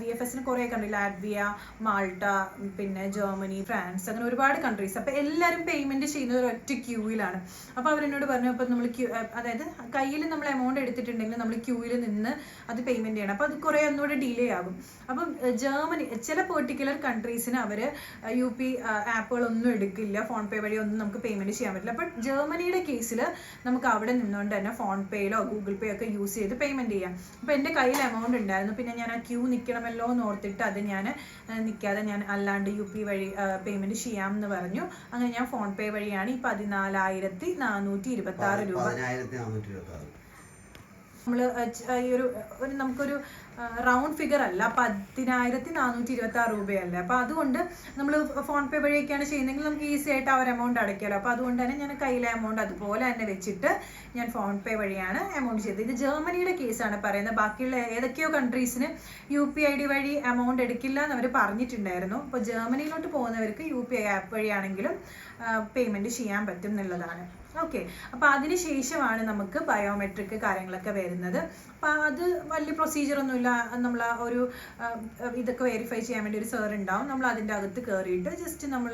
VFSന്, കുറേ കൺട്രി, ലാറ്റ്വിയ, മാൾട്ട, പിന്നെ ജർമ്മനി, ഫ്രാൻസ്, അങ്ങനെ ഒരുപാട് കൺട്രീസ്. അപ്പോൾ എല്ലാവരും പേയ്മെൻറ്റ് ചെയ്യുന്നത് ഒറ്റ ക്യൂവിലാണ്. അപ്പോൾ അവരെന്നോട് പറഞ്ഞു, അപ്പോൾ നമ്മൾ അതായത് കയ്യിൽ നമ്മൾ എമൗണ്ട് എടുത്തിട്ടുണ്ടെങ്കിൽ നമ്മൾ ക്യൂവിൽ നിന്ന് അത് പേയ്മെൻറ്റ് ചെയ്യണം. അപ്പോൾ അത് കുറേ ഒന്നുകൂടെ ഡിലേ ആകും. അപ്പം ജർമ്മനി, ചില പെർട്ടിക്കുലർ കൺട്രീസിന് അവർ UP ആപ്പുകളൊന്നും എടുക്കില്ല, ഫോൺ പേ വഴി ഒന്നും നമുക്ക് പേയ്മെൻറ്റ് ചെയ്യാൻ പറ്റില്ല. ബട്ട് ജർമ്മനിയുടെ കേസിൽ നമുക്ക് അവിടെ നിന്നുകൊണ്ട് തന്നെ ഫോൺ പേയിലോ ഗൂഗിൾ പേ ഒക്കെ യൂസ് ചെയ്ത് പേയ്മെൻറ്റ് ചെയ്യാം. അപ്പോൾ എൻ്റെ കയ്യിൽ എമൗണ്ട് ഉണ്ടായിരുന്നു. പിന്നെ ഞാൻ ആ ക്യൂ നിൽക്കണമല്ലോ എന്ന് ഓർത്തിട്ട് അത് ഞാൻ നിൽക്കാതെ ഞാൻ അല്ലാണ്ട് UP വഴി പേയ്മെൻറ്റ് ചെയ്യാമെന്ന് പറഞ്ഞു. അങ്ങനെ ഞാൻ ഫോൺ പേ വഴിയാണ് ഈ 14,426 രൂപ. നമ്മൾ ഈ നമുക്കൊരു റൗണ്ട് ഫിഗർ അല്ല, 10,426 രൂപയല്ലേ. അപ്പോൾ അതുകൊണ്ട് നമ്മൾ ഫോൺ പേ വഴിയൊക്കെയാണ് ചെയ്യുന്നതെങ്കിൽ നമുക്ക് ഈസി ആയിട്ട് ആ ഒരു എമൗണ്ട് അടയ്ക്കാമല്ലോ. അപ്പോൾ അതുകൊണ്ട് തന്നെ ഞാൻ കയ്യിലെ എമൗണ്ട് അതുപോലെ തന്നെ വെച്ചിട്ട് ഞാൻ ഫോൺ പേ വഴിയാണ് എമൗണ്ട് ചെയ്തത്. ഇത് ജർമ്മനിയുടെ കേസാണ് പറയുന്നത്. ബാക്കിയുള്ള ഏതൊക്കെയോ കൺട്രീസിന് UPID വഴി എമൗണ്ട് എടുക്കില്ല എന്ന് അവർ പറഞ്ഞിട്ടുണ്ടായിരുന്നു. അപ്പോൾ ജർമ്മനിയിലോട്ട് പോകുന്നവർക്ക് UPI ആപ്പ് വഴിയാണെങ്കിലും പേയ്മെൻറ്റ് ചെയ്യാൻ പറ്റും എന്നുള്ളതാണ്. ഓക്കെ, അപ്പോൾ അതിന് ശേഷമാണ് നമുക്ക് ബയോമെട്രിക് കാര്യങ്ങളൊക്കെ വരുന്നത്. അപ്പോൾ അത് വലിയ പ്രൊസീജിയറൊന്നുമില്ല. നമ്മൾ ഒരു ഇതൊക്കെ വെരിഫൈ ചെയ്യാൻ വേണ്ടി ഒരു സർ ഉണ്ടാവും. നമ്മൾ അതിൻ്റെ അകത്ത് കയറിയിട്ട് ജസ്റ്റ് നമ്മൾ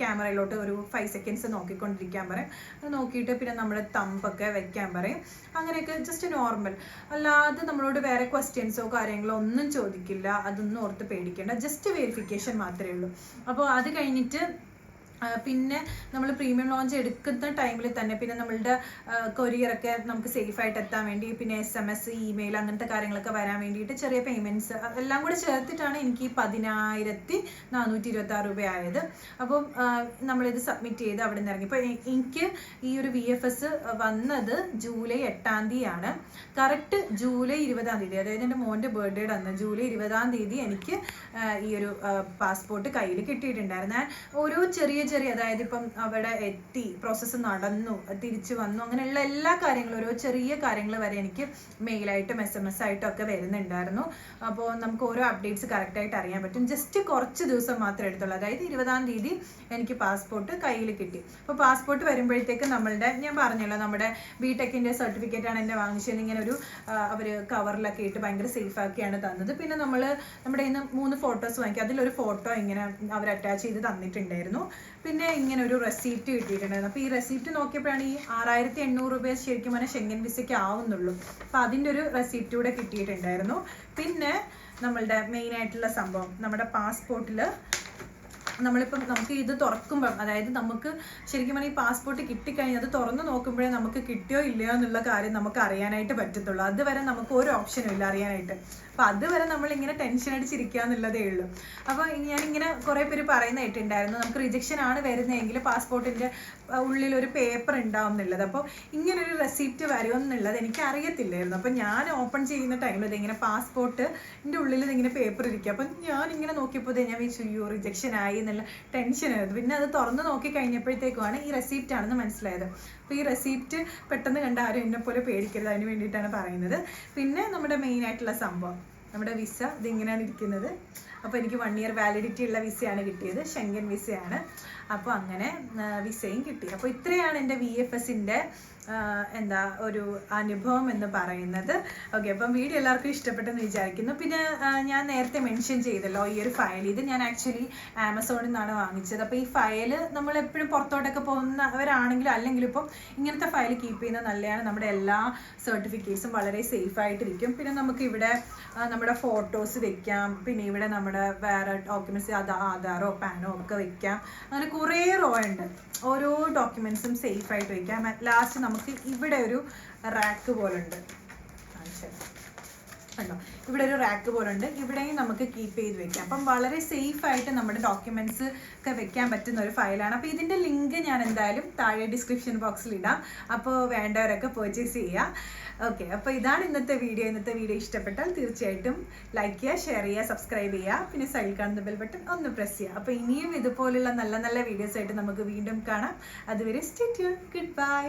ക്യാമറയിലോട്ട് ഒരു 5 seconds നോക്കിക്കൊണ്ടിരിക്കാൻ പറയും. നോക്കിയിട്ട് പിന്നെ നമ്മൾ തമ്പൊക്കെ വെക്കാൻ പറയും. അങ്ങനെയൊക്കെ ജസ്റ്റ് നോർമൽ. അല്ലാതെ നമ്മളോട് വേറെ ക്വസ്റ്റ്യൻസോ കാര്യങ്ങളോ ഒന്നും ചോദിക്കില്ല. അതൊന്നും ഓർത്ത് പേടിക്കേണ്ട. ജസ്റ്റ് വെരിഫിക്കേഷൻ മാത്രമേ ഉള്ളൂ. അപ്പോൾ അത് കഴിഞ്ഞിട്ട് പിന്നെ നമ്മൾ പ്രീമിയം ലോഞ്ച് എടുക്കുന്ന ടൈമിൽ തന്നെ പിന്നെ നമ്മളുടെ കൊറിയറൊക്കെ നമുക്ക് സേഫായിട്ട് എത്താൻ വേണ്ടി പിന്നെ SMS ഇമെയിൽ അങ്ങനത്തെ കാര്യങ്ങളൊക്കെ വരാൻ വേണ്ടിയിട്ട് ചെറിയ പേയ്മെൻറ്റ്സ് എല്ലാം കൂടെ ചേർത്തിട്ടാണ് എനിക്ക് 10,426 രൂപ ആയത്. അപ്പം നമ്മളിത് സബ്മിറ്റ് ചെയ്ത് അവിടെ നിന്ന് ഇറങ്ങി. ഇപ്പോൾ എനിക്ക് ഈ ഒരു VFS വന്നത് ജൂലൈ 8-ാം തീയതിയാണ്. കറക്റ്റ് ജൂലൈ 20-ാം തീയതി, അതായത് എൻ്റെ മോൻ്റെ ബർത്ത്ഡേയുടെ അന്ന് ജൂലൈ 20-ാം തീയതി എനിക്ക് ഈ ഒരു പാസ്പോർട്ട് കയ്യിൽ കിട്ടിയിട്ടുണ്ടായിരുന്നു. ഓരോ ചെറിയ അതായത് ഇപ്പം അവിടെ എത്തി, പ്രോസസ്സ് നടന്നു, തിരിച്ചു വന്നു, അങ്ങനെയുള്ള എല്ലാ കാര്യങ്ങളും ഓരോ ചെറിയ കാര്യങ്ങൾ വരെ എനിക്ക് മെയിലായിട്ടും SMS ആയിട്ടും ഒക്കെ വരുന്നുണ്ടായിരുന്നു. അപ്പോൾ നമുക്ക് ഓരോ അപ്ഡേറ്റ്സ് കറക്റ്റായിട്ട് അറിയാൻ പറ്റും. ജസ്റ്റ് കുറച്ച് ദിവസം മാത്രമേ എടുത്തുള്ളൂ. അതായത് 20-ാം തീയതി എനിക്ക് പാസ്പോർട്ട് കയ്യിൽ കിട്ടി. അപ്പോൾ പാസ്പോർട്ട് വരുമ്പോഴത്തേക്ക് നമ്മളുടെ, ഞാൻ പറഞ്ഞല്ലോ, നമ്മുടെ BTechന്റെ സർട്ടിഫിക്കറ്റാണ് എന്നെ വാങ്ങിച്ചത്. ഇങ്ങനെ ഒരു അവർ കവറിലൊക്കെ ഇട്ട് ഭയങ്കര സേഫാക്കിയാണ് തന്നത്. പിന്നെ നമ്മുടെ ഇന്ന് 3 ഫോട്ടോസ് വാങ്ങിക്കും. അതിലൊരു ഫോട്ടോ ഇങ്ങനെ അവർ അറ്റാച്ച് ചെയ്ത് തന്നിട്ടുണ്ടായിരുന്നു. പിന്നെ ഇങ്ങനെ ഒരു റെസീപ്റ്റ് കിട്ടിയിട്ടുണ്ടായിരുന്നു. അപ്പോൾ ഈ റെസീപ്റ്റ് നോക്കിയപ്പോഴാണ് ഈ 6,800 രൂപ ശരിക്കും പറഞ്ഞാൽ ഷെങ്കൻ വിസയ്ക്ക് ആവുന്നുള്ളൂ. അപ്പോൾ അതിൻ്റെ ഒരു റെസീപ്റ്റ് കൂടെ കിട്ടിയിട്ടുണ്ടായിരുന്നു. പിന്നെ നമ്മളുടെ മെയിൻ ആയിട്ടുള്ള സംഭവം, നമ്മുടെ പാസ്പോർട്ടിൽ നമുക്ക് ഇത് തുറക്കുമ്പം, അതായത് നമുക്ക് ശരിക്കും പറഞ്ഞാൽ ഈ പാസ്പോർട്ട് കിട്ടിക്കഴിഞ്ഞാൽ അത് തുറന്ന് നോക്കുമ്പോഴേ നമുക്ക് കിട്ടിയോ ഇല്ലയോ എന്നുള്ള കാര്യം നമുക്ക് അറിയാനായിട്ട് പറ്റത്തുള്ളൂ. അതുവരെ നമുക്ക് ഒരു ഓപ്ഷനും ഇല്ല അറിയാനായിട്ട്. അപ്പോൾ അതുവരെ നമ്മളിങ്ങനെ ടെൻഷൻ അടിച്ചിരിക്കുക എന്നുള്ളതേ ഉള്ളൂ. അപ്പോൾ ഞാനിങ്ങനെ കുറേ പേര് പറയുന്ന കേട്ടിട്ടുണ്ടായിരുന്നു, നമുക്ക് റിജക്ഷൻ ആണ് വരുന്നതെങ്കിൽ പാസ്പോർട്ടിൻ്റെ ഉള്ളിലൊരു പേപ്പർ ഉണ്ടാവും എന്നുള്ളത്. അപ്പോൾ ഇങ്ങനൊരു റെസിപ്റ്റ് വരുമെന്നുള്ളത് എനിക്ക് അറിയത്തില്ലായിരുന്നു. അപ്പോൾ ഞാൻ ഓപ്പൺ ചെയ്യുന്ന ടൈമിൽ ഇതിങ്ങനെ പാസ്പോർട്ടിൻ്റെ ഉള്ളിൽ ഇതിങ്ങനെ പേപ്പർ ഇരിക്കുക. അപ്പം ഞാനിങ്ങനെ നോക്കിയപ്പോൾ ഞാൻ വിചാരിച്ചു റിജക്ഷൻ ആയി എന്നുള്ള ടെൻഷനായിരുന്നു. പിന്നെ അത് തുറന്ന് നോക്കി കഴിഞ്ഞപ്പോഴത്തേക്കുമാണ് ഈ റെസിപ്റ്റ് ആണെന്ന് മനസ്സിലായത്. അപ്പോൾ ഈ റെസിപ്റ്റ് പെട്ടെന്ന് കണ്ട ആരും എന്നെപ്പോലെ പേടിക്കരുത്, അതിന് വേണ്ടിയിട്ടാണ് പറയുന്നത്. പിന്നെ നമ്മുടെ മെയിൻ ആയിട്ടുള്ള സംഭവം, നമ്മുടെ വിസ ഇതിങ്ങനെയാണ് ഇരിക്കുന്നത്. അപ്പോൾ എനിക്ക് 1 ഇയർ വാലിഡിറ്റി ഉള്ള വിസയാണ് കിട്ടിയത്, ഷെങ്കൻ വിസയാണ്. അപ്പോൾ അങ്ങനെ വിസയും കിട്ടി. അപ്പോൾ ഇത്രയാണ് എൻ്റെ VFSൻ്റെ ഒരു അനുഭവം എന്ന് പറയുന്നത്. ഓക്കെ, അപ്പം വീഡിയോ എല്ലാവർക്കും ഇഷ്ടപ്പെട്ടെന്ന് വിചാരിക്കുന്നു. പിന്നെ ഞാൻ നേരത്തെ മെൻഷൻ ചെയ്തല്ലോ ഈ ഒരു ഫയൽ, ഇത് ഞാൻ ആക്ച്വലി ആമസോണിൽ നിന്നാണ് വാങ്ങിച്ചത്. അപ്പോൾ ഈ ഫയൽ നമ്മൾ എപ്പോഴും പുറത്തോട്ടൊക്കെ പോകുന്നവരാണെങ്കിലും അല്ലെങ്കിലും ഇപ്പം ഇങ്ങനത്തെ ഫയൽ കീപ്പ് ചെയ്യുന്നത് നല്ലതാണ്. നമ്മുടെ എല്ലാ സർട്ടിഫിക്കറ്റ്സും വളരെ സേഫായിട്ടിരിക്കും. പിന്നെ നമുക്ക് ഇവിടെ നമ്മുടെ ഫോട്ടോസ് വെക്കാം. പിന്നെ ഇവിടെ നമ്മുടെ വേറെ ഡോക്യുമെൻറ്റ്സ്, ആധാറോ പാനോ ഒക്കെ വെക്കാം. അങ്ങനെ കുറേ റോ ഉണ്ട്. ഓരോ ഡോക്യുമെൻറ്റ്സും സേഫായിട്ട് വെക്കാം. ലാസ്റ്റ് നമുക്ക് ഇവിടെ ഒരു റാക്ക് പോലുണ്ട് കണ്ടോ, ഇവിടെ ഒരു റാക്ക് പോലുണ്ട്. ഇവിടെയും നമുക്ക് കീപ്പ് ചെയ്ത് വെക്കാം. അപ്പം വളരെ സേഫായിട്ട് നമ്മുടെ ഡോക്യുമെൻറ്റ്സ് ഒക്കെ വെക്കാൻ പറ്റുന്ന ഒരു ഫയലാണ്. അപ്പോൾ ഇതിൻ്റെ ലിങ്ക് ഞാൻ എന്തായാലും താഴെ ഡിസ്ക്രിപ്ഷൻ ബോക്സിൽ ഇടാം. അപ്പോൾ വേണ്ടവരൊക്കെ പർച്ചേസ് ചെയ്യുക. ഓക്കെ, അപ്പോൾ ഇതാണ് ഇന്നത്തെ വീഡിയോ. ഇന്നത്തെ വീഡിയോ ഇഷ്ടപ്പെട്ടാൽ തീർച്ചയായിട്ടും ലൈക്ക് ചെയ്യുക, ഷെയർ ചെയ്യുക, സബ്സ്ക്രൈബ് ചെയ്യുക. പിന്നെ സൈഡിൽ കാണുന്ന ബെൽ ബട്ടൺ ഒന്ന് പ്രസ് ചെയ്യുക. അപ്പോൾ ഇനിയും ഇതുപോലുള്ള നല്ല നല്ല വീഡിയോസ് ആയിട്ട് നമുക്ക് വീണ്ടും കാണാം. അതുവരെ സ്റ്റേ ട്യൂൺഡ്. Good bye.